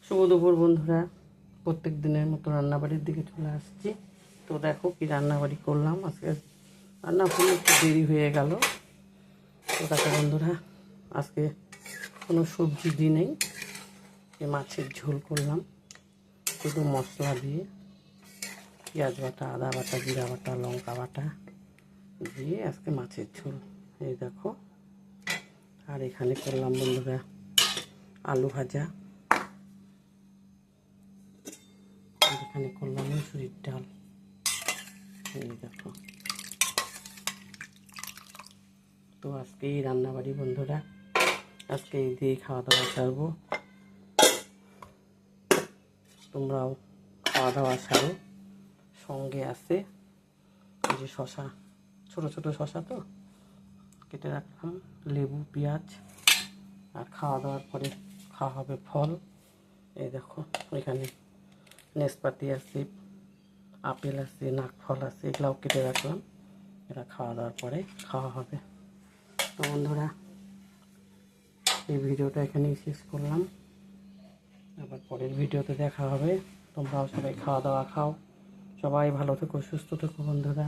শুভ দুপুর বন্ধুরা, প্রত্যেক দিনের মতো রান্নাবাড়ির দিকে চলে আসছি। তো দেখো কি রান্নাবাড়ি করলাম আজকে। রান্না করলে একটু দেরি হয়ে গেল। তো দেখো বন্ধুরা, আজকে কোনো সবজি দিই নেই, মাছের ঝোল করলাম শুধু মশলা দিয়ে, পেঁয়াজ বাটা, আদা বাটা, জিরা বাটা, লঙ্কা বাটা দিয়ে আজকে মাছের ঝোল। এই দেখো, আর এখানে করলাম বন্ধুরা আলু ভাজা, এখানে করলাম মুসুরির ডাল। এই দেখো, তো আজকে এই রান্নাবাড়ি বন্ধুরা, আজকে এই দিয়ে খাওয়া দাওয়া সারবো। তোমরাও খাওয়া দাওয়া সারো। সঙ্গে আছে এই যে শশা, ছোট ছোট শশা তো কেটে রাখলাম, লেবু, পেঁয়াজ, আর খাওয়া দাওয়ার পরে খাওয়া হবে ফল। এই দেখো, এখানে নাশপাতি আছে, আপেল আছে, নাকফল আছে, এগুলাও কেটে রাখলাম। এরা খাওয়া দাওয়ার পরে খাওয়া হবে। তো বন্ধুরা, এই ভিডিওটা এখানেই শেষ করলাম। আবার পরের ভিডিওতে দেখা হবে। তোমরাও সবাই খাওয়া দাওয়া খাও। সবাই ভালো থেকো, সুস্থ থেকো বন্ধুরা।